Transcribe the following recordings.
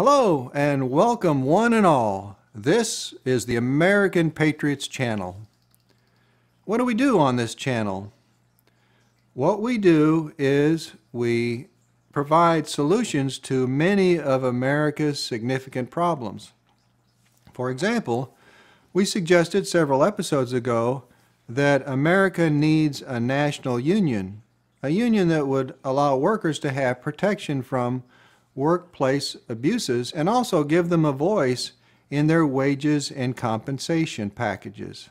Hello and welcome one and all. This is the American Patriots channel. What do we do on this channel? What we do is we provide solutions to many of America's significant problems. For example, we suggested several episodes ago that America needs a national union, a union that would allow workers to have protection from workplace abuses and also give them a voice in their wages and compensation packages.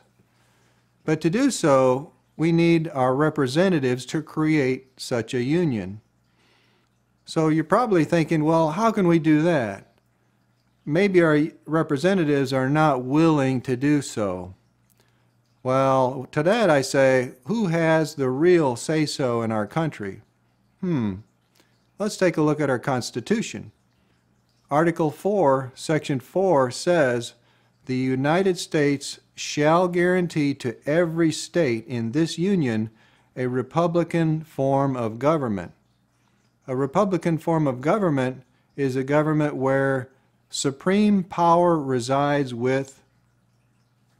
But to do so, we need our representatives to create such a union. So you're probably thinking, well, how can we do that? Maybe our representatives are not willing to do so. Well, to that I say, who has the real say-so in our country? Let's take a look at our Constitution. Article 4, Section 4 says, "The United States shall guarantee to every state in this union a republican form of government." A republican form of government is a government where supreme power resides with,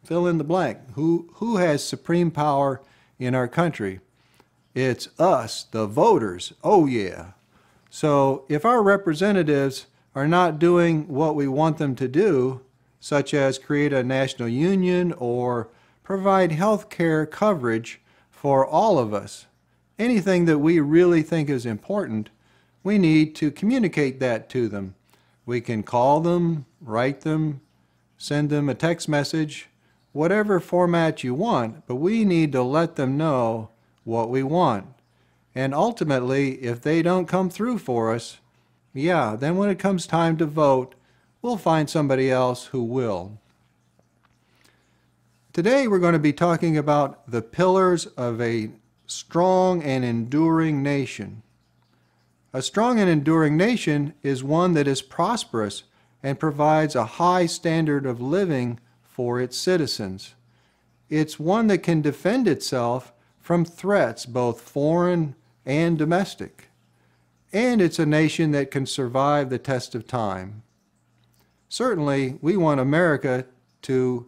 fill in the blank. Who has supreme power in our country? It's us, the voters. Oh yeah. So if our representatives are not doing what we want them to do, such as create a national union or provide health care coverage for all of us, anything that we really think is important, we need to communicate that to them. We can call them, write them, send them a text message, whatever format you want, but we need to let them know what we want. And ultimately, if they don't come through for us, then when it comes time to vote, we'll find somebody else who will. Today we're going to be talking about the pillars of a strong and enduring nation. A strong and enduring nation is one that is prosperous and provides a high standard of living for its citizens. It's one that can defend itself from threats, both foreign and domestic. And it's a nation that can survive the test of time. Certainly, we want America to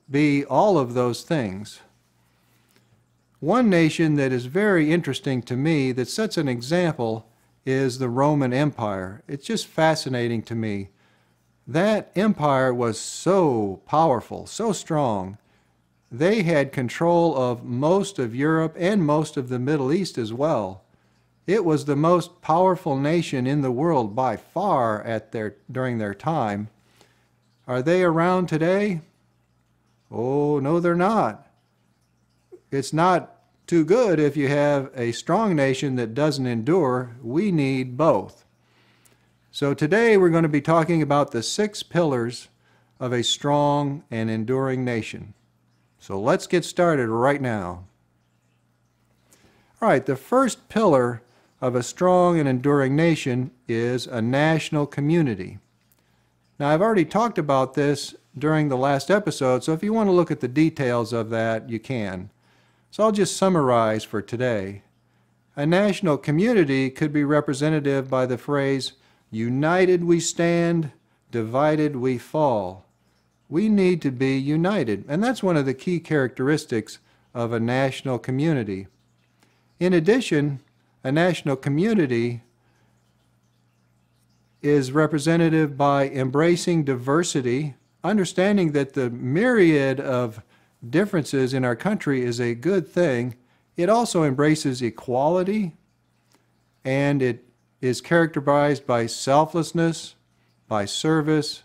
be all of those things. One nation that is very interesting to me, that sets an example, is the Roman Empire. It's just fascinating to me. That empire was so powerful, so strong. They had control of most of Europe and most of the Middle East as well. It was the most powerful nation in the world by far during their time. Are they around today? Oh, no, they're not. It's not too good if you have a strong nation that doesn't endure. We need both. So today we're going to be talking about the 6 pillars of a strong and enduring nation. So let's get started right now. All right, the first pillar of a strong and enduring nation is a national community. Now, I've already talked about this during the last episode, so if you want to look at the details of that, you can. So I'll just summarize for today. A national community could be representative by the phrase, "United we stand, divided we fall." We need to be united, and that's one of the key characteristics of a national community. In addition, a national community is representative by embracing diversity, understanding that the myriad of differences in our country is a good thing. It also embraces equality, and it is characterized by selflessness, by service,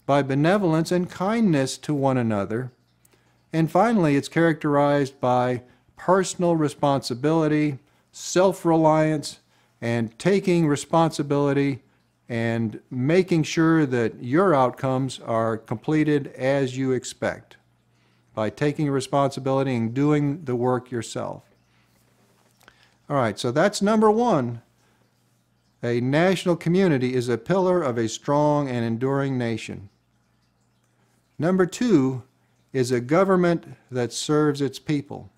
by benevolence and kindness to one another. And finally, it's characterized by personal responsibility, self-reliance, and taking responsibility and making sure that your outcomes are completed as you expect by taking responsibility and doing the work yourself. All right, so that's number 1. A national community is a pillar of a strong and enduring nation. Number 2 is a government that serves its people.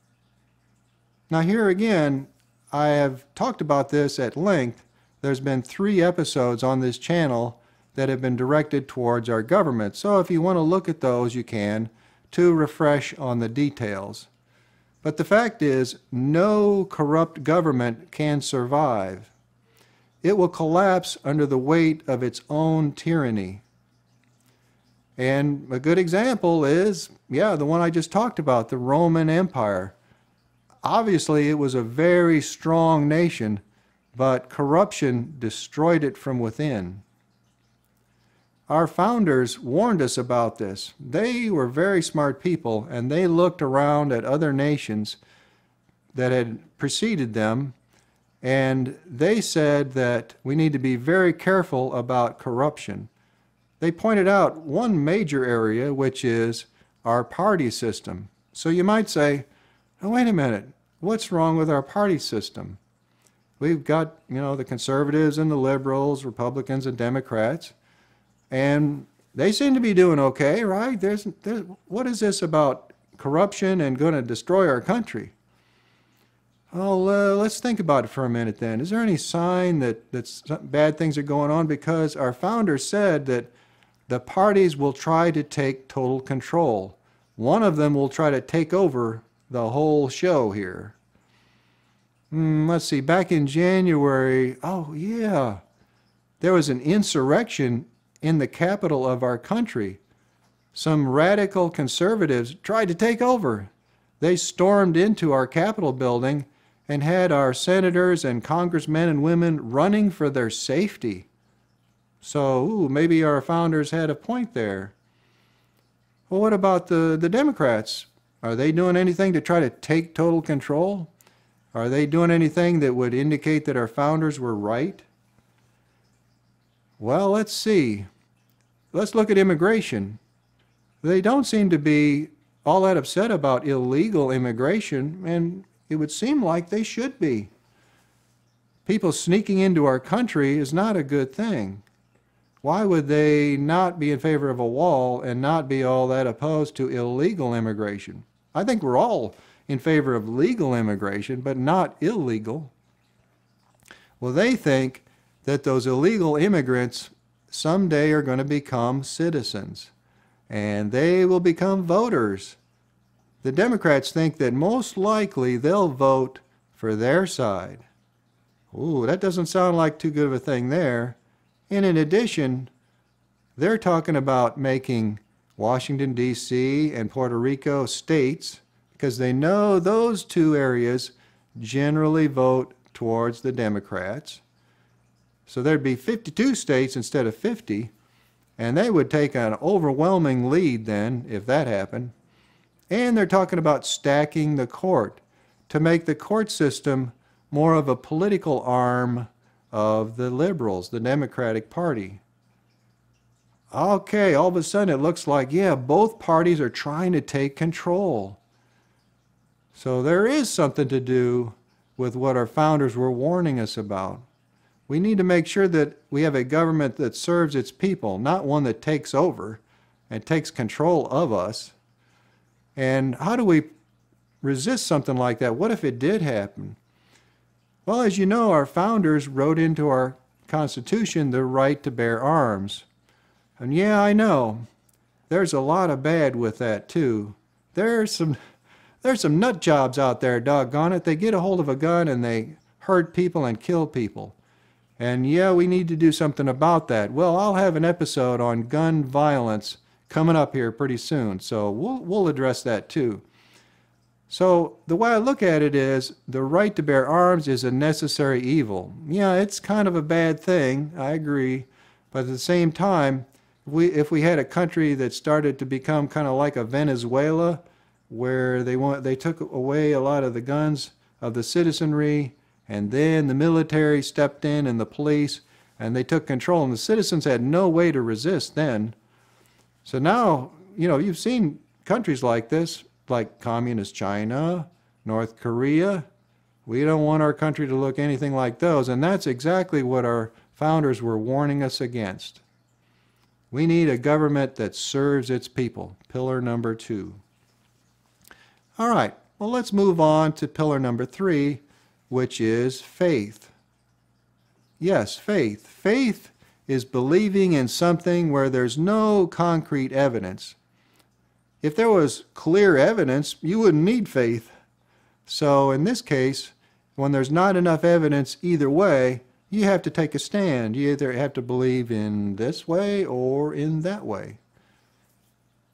Now here again, I have talked about this at length. There's been 3 episodes on this channel that have been directed towards our government. So if you want to look at those, you can, to refresh on the details. But the fact is, no corrupt government can survive. It will collapse under the weight of its own tyranny. And a good example is, the one I just talked about, the Roman Empire. Obviously, it was a very strong nation, but corruption destroyed it from within. Our founders warned us about this. They were very smart people, and they looked around at other nations that had preceded them, and they said that we need to be very careful about corruption. They pointed out one major area, which is our party system. So you might say, oh, wait a minute, what's wrong with our party system? We've got, the conservatives and the liberals, Republicans and Democrats, and they seem to be doing okay, right? What is this about corruption and going to destroy our country? Well, let's think about it for a minute then. Is there any sign that bad things are going on? Because our founders said that the parties will try to take total control. One of them will try to take over the whole show here. Let's see, back in January, there was an insurrection in the capital of our country. Some radical conservatives tried to take over. They stormed into our Capitol building and had our senators and congressmen and women running for their safety. So, maybe our founders had a point there. Well, what about the Democrats? Are they doing anything to try to take total control? Are they doing anything that would indicate that our founders were right? Well, let's see. Let's look at immigration. They don't seem to be all that upset about illegal immigration, and it would seem like they should be. People sneaking into our country is not a good thing. Why would they not be in favor of a wall and not be all that opposed to illegal immigration? I think we're all in favor of legal immigration, but not illegal. Well, they think that those illegal immigrants someday are going to become citizens, and they will become voters. The Democrats think that most likely they'll vote for their side. Ooh, that doesn't sound like too good of a thing there. And in addition, they're talking about making Washington, D.C. and Puerto Rico states because they know those two areas generally vote towards the Democrats. So there'd be 52 states instead of 50, and they would take an overwhelming lead then if that happened. And they're talking about stacking the court to make the court system more of a political arm of the liberals, the Democratic Party. Okay, all of a sudden it looks like, both parties are trying to take control. So there is something to do with what our founders were warning us about. We need to make sure that we have a government that serves its people, not one that takes over and takes control of us. And how do we resist something like that? What if it did happen? Well, as you know, our founders wrote into our Constitution the right to bear arms. And I know, there's a lot of bad with that too. There's some nut jobs out there, doggone it. They get a hold of a gun and they hurt people and kill people. And we need to do something about that. Well, I'll have an episode on gun violence coming up here pretty soon, so we'll address that too. So the way I look at it is the right to bear arms is a necessary evil. It's kind of a bad thing, I agree, but at the same time, if we had a country that started to become kind of like a Venezuela, where they took away a lot of the guns of the citizenry, and then the military stepped in and the police, and they took control, and the citizens had no way to resist then. So now, you've seen countries like this, like communist China, North Korea. We don't want our country to look anything like those, and that's exactly what our founders were warning us against. We need a government that serves its people, pillar number 2. All right, well, let's move on to pillar number 3, which is faith. Yes, faith. Faith is believing in something where there's no concrete evidence. If there was clear evidence, you wouldn't need faith. So in this case, when there's not enough evidence either way, you have to take a stand. You either have to believe in this way or in that way.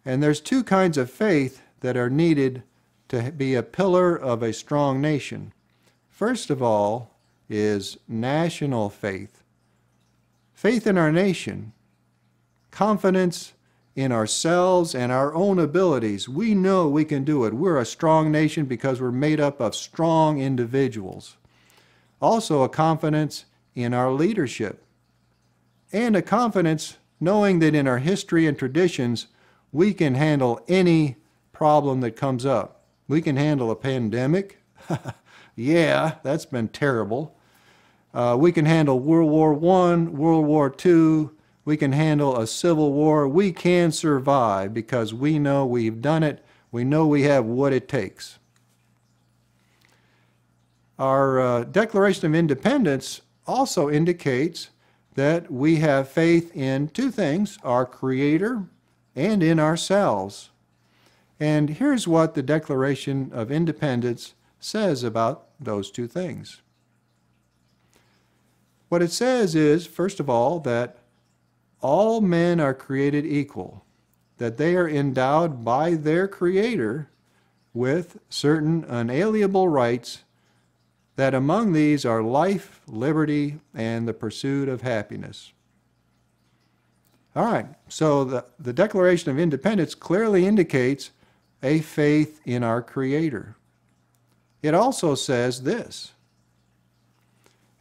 And there's two kinds of faith that are needed to be a pillar of a strong nation. First of all is national faith. Faith in our nation. Confidence in ourselves and our own abilities. We know we can do it. We're a strong nation because we're made up of strong individuals. Also a confidence in our leadership. And a confidence knowing that in our history and traditions, we can handle any problem that comes up. We can handle a pandemic. Yeah, that's been terrible. We can handle World War I, World War II. We can handle a civil war. We can survive because we know we've done it. We know we have what it takes. Our Declaration of Independence also indicates that we have faith in two things, our Creator and in ourselves. And here's what the Declaration of Independence says about those two things. What it says is, first of all, that all men are created equal, that they are endowed by their Creator with certain unalienable rights, that among these are life, liberty, and the pursuit of happiness. All right, so the Declaration of Independence clearly indicates a faith in our Creator. It also says this.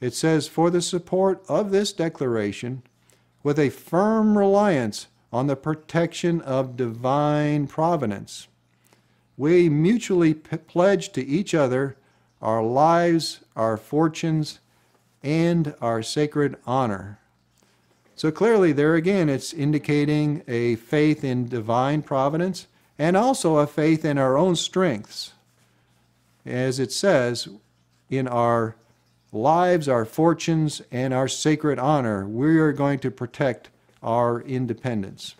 It says, for the support of this declaration, with a firm reliance on the protection of divine providence, we mutually pledge to each other our lives, our fortunes, and our sacred honor. So clearly there again it's indicating a faith in divine providence and also a faith in our own strengths. As it says, in our lives, our fortunes, and our sacred honor, we are going to protect our independence.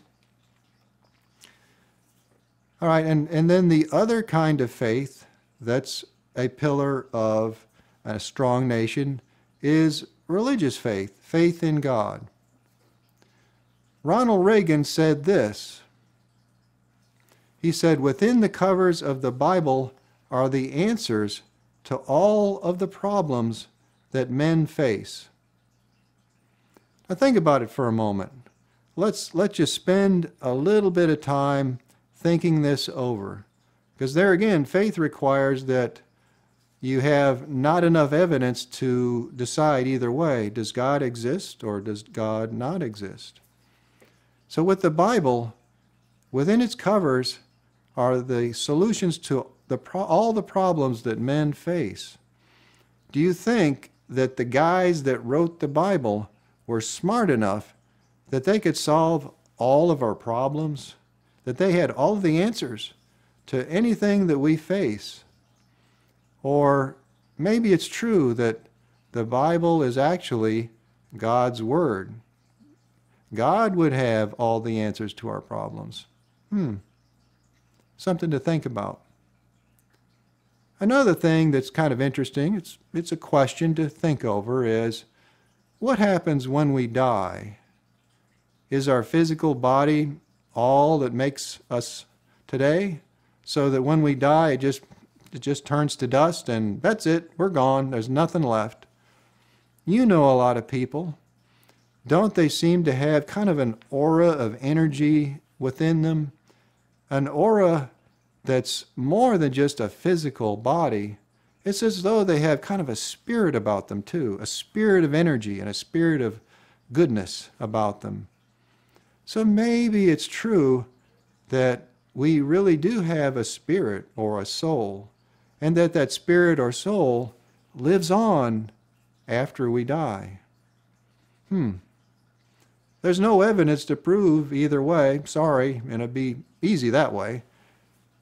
All right, and then the other kind of faith that's a pillar of a strong nation is religious faith, faith in God. Ronald Reagan said this. He said, within the covers of the Bible are the answers to all of the problems that men face. Now think about it for a moment. Let's just spend a little bit of time thinking this over. Because there again, faith requires that you have not enough evidence to decide either way. Does God exist or does God not exist? So with the Bible, within its covers are the solutions to all the problems that men face. Do you think that the guys that wrote the Bible were smart enough that they could solve all of our problems? That they had all of the answers to anything that we face? Or maybe it's true that the Bible is actually God's Word. God would have all the answers to our problems. Something to think about. Another thing that's kind of interesting, it's a question to think over, is what happens when we die? Is our physical body all that makes us today? So that when we die, it just turns to dust and that's it, we're gone, there's nothing left. You know a lot of people. Don't they seem to have kind of an aura of energy within them? An aura that's more than just a physical body. It's as though they have kind of a spirit about them too, a spirit of energy and a spirit of goodness about them. So maybe it's true that we really do have a spirit or a soul, and that that spirit or soul lives on after we die. There's no evidence to prove either way, sorry, and it'd be easy that way.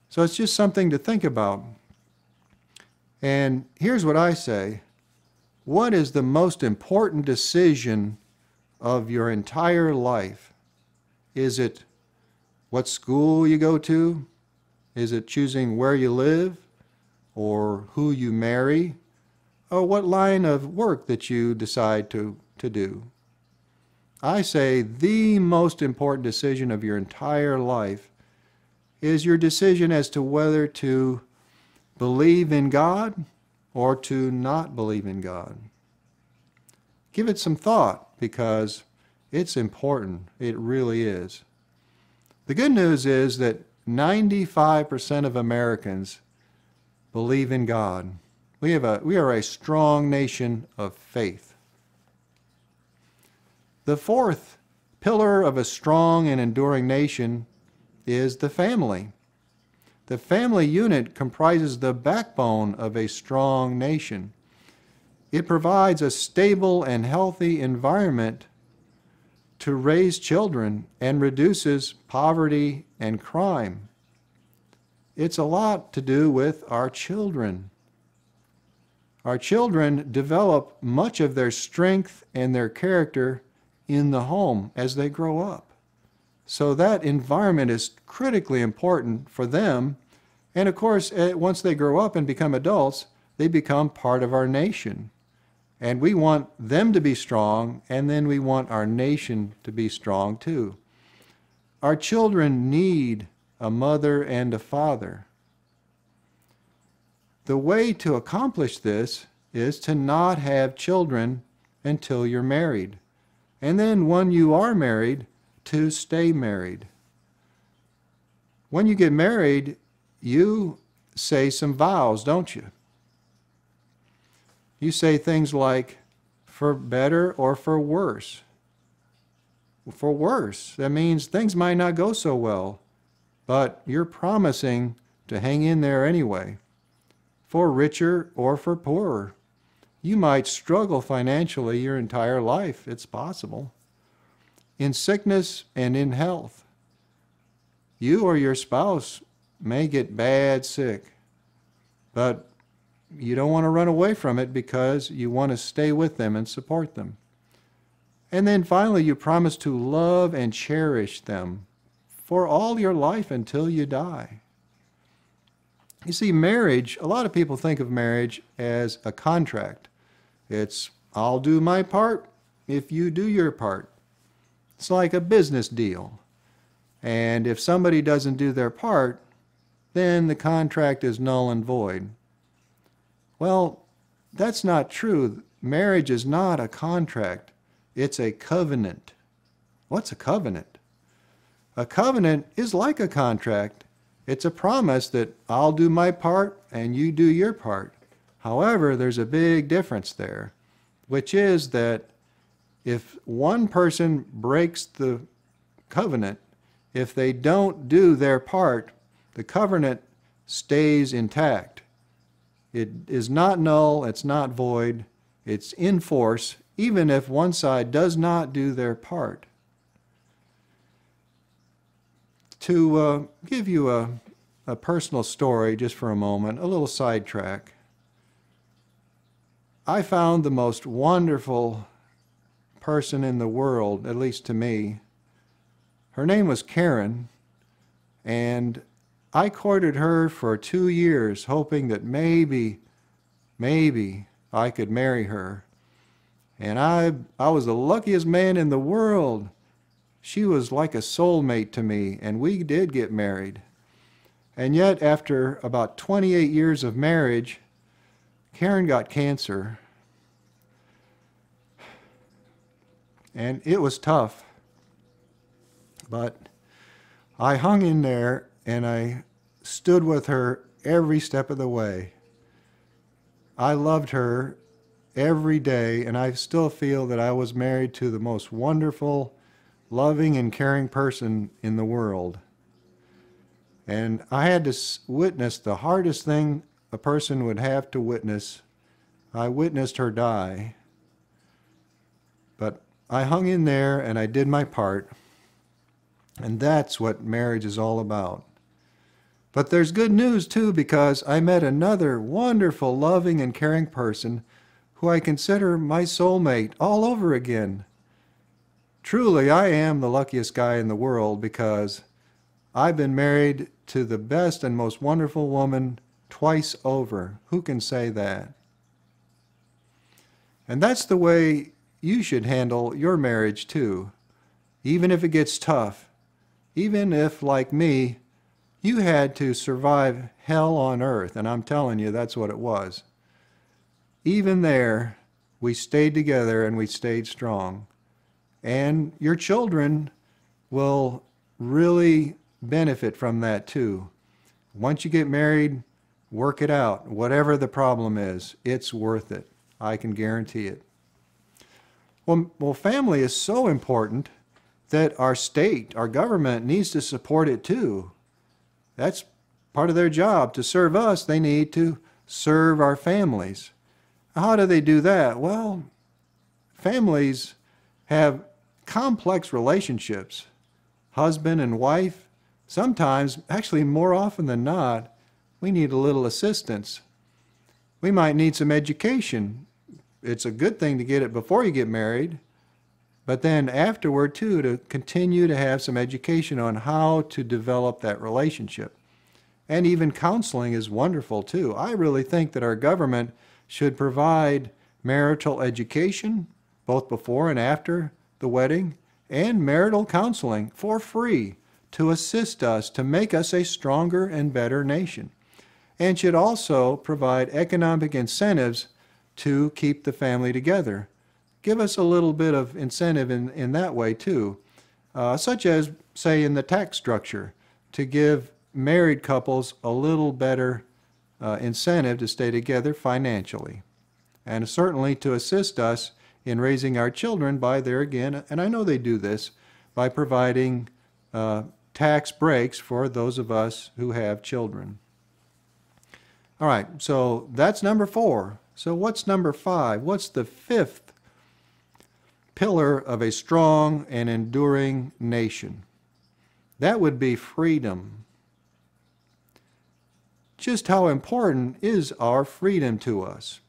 So it's just something to think about. And here's what I say. What is the most important decision of your entire life? Is it what school you go to? Is it choosing where you live or who you marry? Or what line of work that you decide to do? I say the most important decision of your entire life is your decision as to whether to believe in God or to not believe in God. Give it some thought because it's important. It really is. The good news is that 95% of Americans believe in God. We are a strong nation of faith. The fourth pillar of a strong and enduring nation is the family. The family unit comprises the backbone of a strong nation. It provides a stable and healthy environment to raise children and reduces poverty and crime. It's a lot to do with our children. Our children develop much of their strength and their character in the home as they grow up. So that environment is critically important for them. And of course, once they grow up and become adults, they become part of our nation. And we want them to be strong, and then we want our nation to be strong too. Our children need a mother and a father. The way to accomplish this is to not have children until you're married. And then when you are married, to stay married. When you get married, you say some vows, don't you? You say things like, for better or for worse. For worse, that means things might not go so well, but you're promising to hang in there anyway. For richer or for poorer. You might struggle financially your entire life. It's possible. In sickness and in health. You or your spouse may get bad sick, but you don't want to run away from it because you want to stay with them and support them. And then finally, you promise to love and cherish them for all your life until you die. You see, marriage, a lot of people think of marriage as a contract. It's, I'll do my part if you do your part. It's like a business deal. And if somebody doesn't do their part, then the contract is null and void. Well, that's not true. Marriage is not a contract. It's a covenant. What's a covenant? A covenant is like a contract. It's a promise that I'll do my part and you do your part. However, there's a big difference there, which is that if one person breaks the covenant, if they don't do their part, the covenant stays intact. It is not null, it's not void, it's in force, even if one side does not do their part. To give you a personal story just for a moment, a little sidetrack. I found the most wonderful person in the world, at least to me. Her name was Karen, and I courted her for 2 years, hoping that maybe I could marry her. And I was the luckiest man in the world. She was like a soulmate to me, and we did get married. And yet, after about 28 years of marriage, Karen got cancer. And it was tough. But I hung in there and I stood with her every step of the way. I loved her every day, and I still feel that I was married to the most wonderful, loving, and caring person in the world. And I had to witness the hardest thing a person would have to witness. I witnessed her die. But I hung in there and I did my part. And that's what marriage is all about. But there's good news too, because I met another wonderful, loving, and caring person who I consider my soulmate all over again. truly, I am the luckiest guy in the world because I've been married to the best and most wonderful woman twice over. Who can say that? And that's the way you should handle your marriage too. Even if it gets tough, even if, like me, you had to survive hell on earth, and I'm telling you, that's what it was. Even there, we stayed together and we stayed strong. And your children will really benefit from that too. Once you get married, work it out. Whatever the problem is, it's worth it. I can guarantee it. Well, family is so important that our state, our government needs to support it too. That's part of their job. To serve us, they need to serve our families. How do they do that? Well, families have complex relationships. Husband and wife, sometimes, actually more often than not, we need a little assistance. We might need some education. It's a good thing to get it before you get married, but then afterward too, to continue to have some education on how to develop that relationship. And even counseling is wonderful too. I really think that our government should provide marital education, both before and after the wedding, and marital counseling for free to assist us, to make us a stronger and better nation. And should also provide economic incentives to keep the family together. Give us a little bit of incentive in that way too, such as, say, in the tax structure, to give married couples a little better incentive to stay together financially. And certainly to assist us in raising our children by there again, and I know they do this, by providing tax breaks for those of us who have children. All right, so that's number 4. So what's number 5? What's the 5th pillar of a strong and enduring nation? That would be freedom. Just how important is our freedom to us?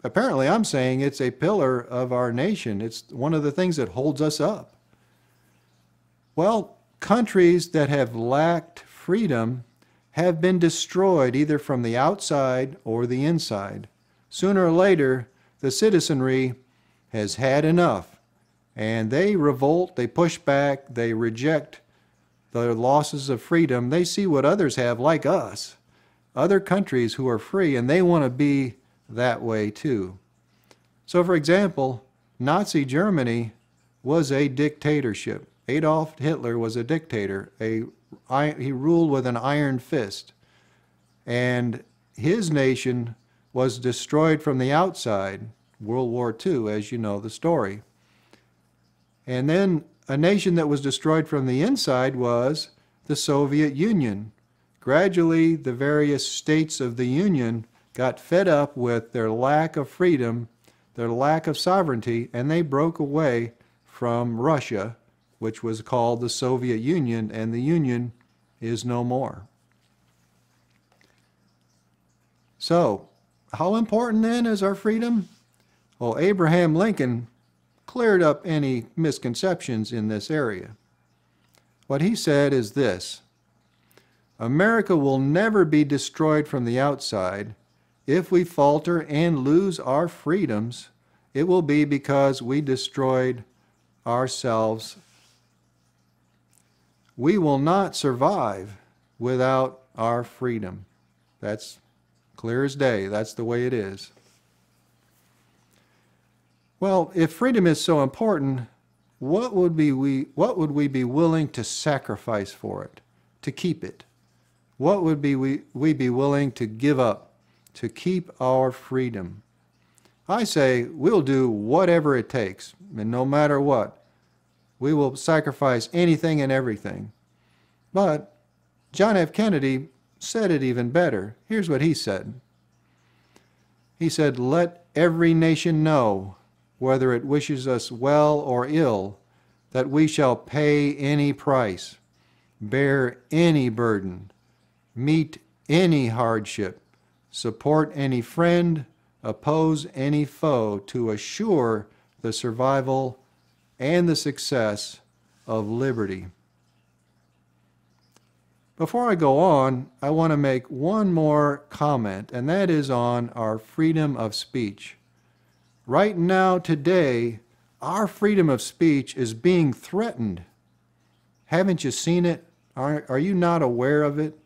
Apparently, I'm saying it's a pillar of our nation. It's one of the things that holds us up. Well, countries that have lacked freedom have been destroyed either from the outside or the inside. Sooner or later, the citizenry has had enough, and they revolt, they push back, they reject the losses of freedom. They see what others have, like us, other countries who are free, and they want to be that way too. So, for example, Nazi Germany was a dictatorship. Adolf Hitler was a dictator. He ruled with an iron fist, and his nation was destroyed from the outside, World War II, as you know the story. And then a nation that was destroyed from the inside was the Soviet Union. Gradually, the various states of the Union got fed up with their lack of freedom, their lack of sovereignty, and they broke away from Russia, which was called the Soviet Union, and the Union is no more. So, how important then is our freedom? Well, Abraham Lincoln cleared up any misconceptions in this area. What he said is this: America will never be destroyed from the outside. If we falter and lose our freedoms, it will be because we destroyed ourselves. We will not survive without our freedom. That's clear as day. That's the way it is. Well, if freedom is so important, what would we be willing to sacrifice for it, to keep it? What would we be willing to give up to keep our freedom? I say we'll do whatever it takes, and no matter what, we will sacrifice anything and everything. But John F. Kennedy said it even better. Here's what he said. He said, "Let every nation know, whether it wishes us well or ill, that we shall pay any price, bear any burden, meet any hardship, support any friend, oppose any foe, to assure the survival and the success of liberty. Before I go on, I want to make one more comment, and that is on our freedom of speech. Right now, today, our freedom of speech is being threatened. Haven't you seen it? Are you not aware of it?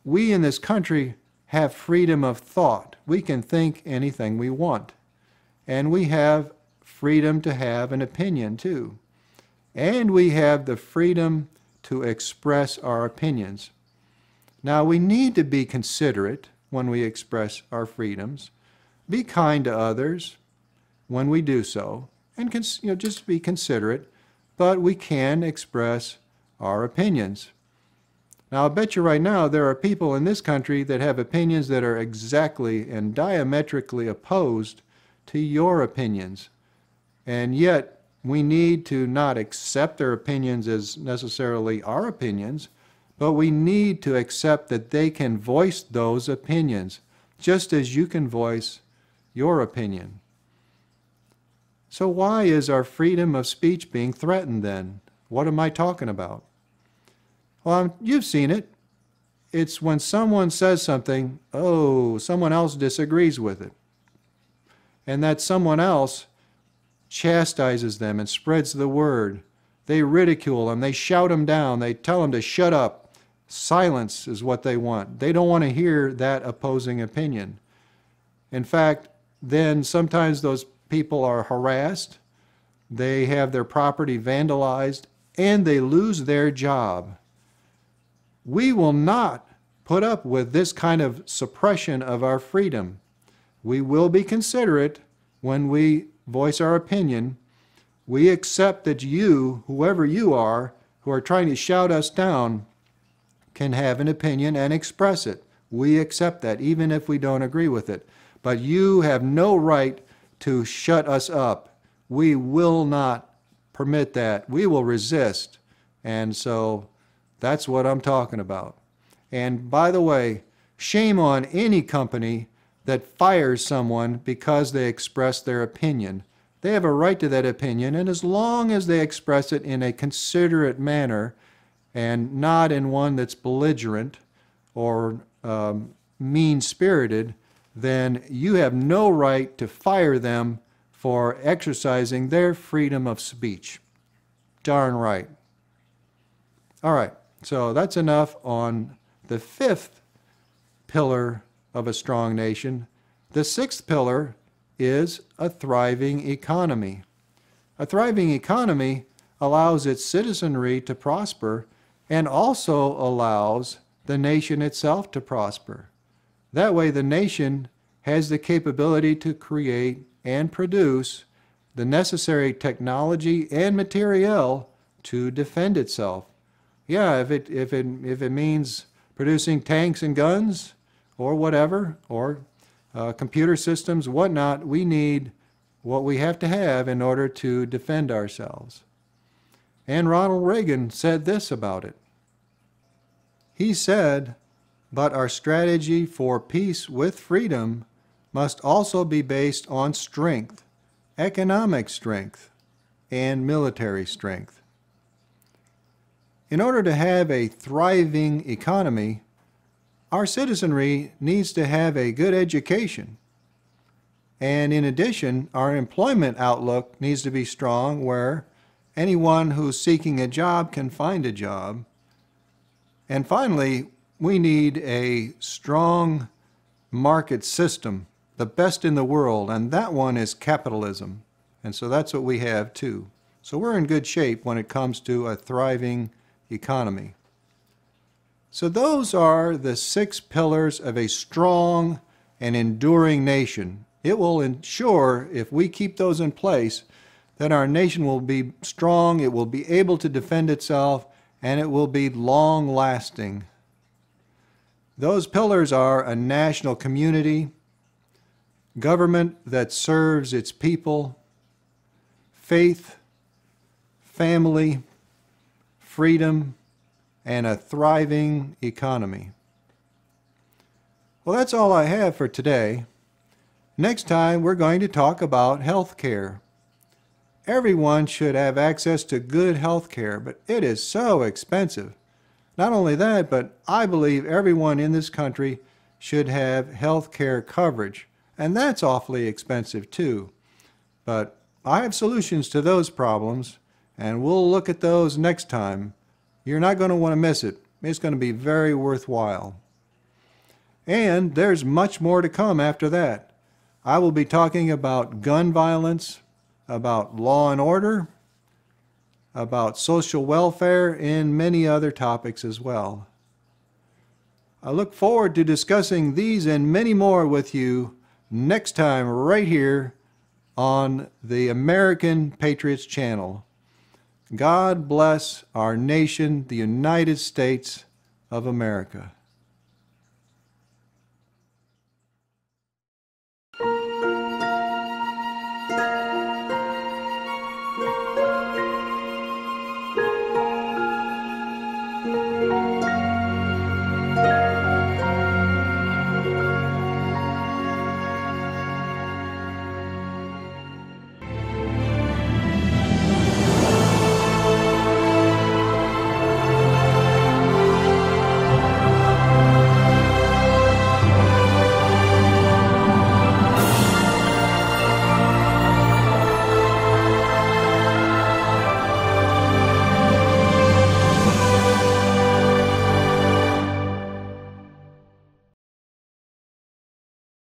We in this country have freedom of thought. We can think anything we want. And we have freedom to have an opinion too. And we have the freedom to express our opinions. Now, we need to be considerate when we express our freedoms. Be kind to others when we do so, and just be considerate, but we can express our opinions. Now, I'll bet you right now there are people in this country that have opinions that are exactly and diametrically opposed to your opinions. And yet, we need to not accept their opinions as necessarily our opinions, but we need to accept that they can voice those opinions, just as you can voice your opinion. So why is our freedom of speech being threatened then? What am I talking about? Well, you've seen it. It's when someone says something, someone else disagrees with it. And that someone else chastises them and spreads the word. They ridicule them. They shout them down. They tell them to shut up. Silence is what they want. They don't want to hear that opposing opinion. In fact, then sometimes those people are harassed. They have their property vandalized, and they lose their job. We will not put up with this kind of suppression of our freedom. We will be considerate when we voice our opinion. We accept that you, whoever you are, who are trying to shout us down, can have an opinion and express it. We accept that, even if we don't agree with it. But you have no right to shut us up. We will not permit that. We will resist. And so that's what I'm talking about. And by the way, shame on any company that fires someone because they express their opinion. They have a right to that opinion, and as long as they express it in a considerate manner and not in one that's belligerent or mean-spirited, then you have no right to fire them for exercising their freedom of speech. Darn right. All right, so that's enough on the fifth pillar of a strong nation. The sixth pillar is a thriving economy. A thriving economy allows its citizenry to prosper and also allows the nation itself to prosper. That way the nation has the capability to create and produce the necessary technology and materiel to defend itself. Yeah, if it means producing tanks and guns or whatever, or computer systems, whatnot, we need what we have to have in order to defend ourselves. And Ronald Reagan said this about it. He said, "But our strategy for peace with freedom must also be based on strength, economic strength, and military strength." In order to have a thriving economy, our citizenry needs to have a good education. And in addition, our employment outlook needs to be strong, where anyone who's seeking a job can find a job. And finally, we need a strong market system, the best in the world, and that one is capitalism. And so that's what we have too. So we're in good shape when it comes to a thriving economy. So those are the 6 pillars of a strong and enduring nation. It will ensure, if we keep those in place, that our nation will be strong, it will be able to defend itself, and it will be long-lasting. Those pillars are a national community, government that serves its people, faith, family, freedom, and a thriving economy. Well, that's all I have for today. Next time, we're going to talk about health care. everyone should have access to good health care, but it is so expensive. Not only that, but I believe everyone in this country should have health care coverage, and that's awfully expensive too. But I have solutions to those problems, and we'll look at those next time. You're not going to want to miss it. It's going to be very worthwhile. And there's much more to come after that. I will be talking about gun violence, about law and order, about social welfare, and many other topics as well. I look forward to discussing these and many more with you next time right here on the American Patriots channel. God bless our nation, the United States of America.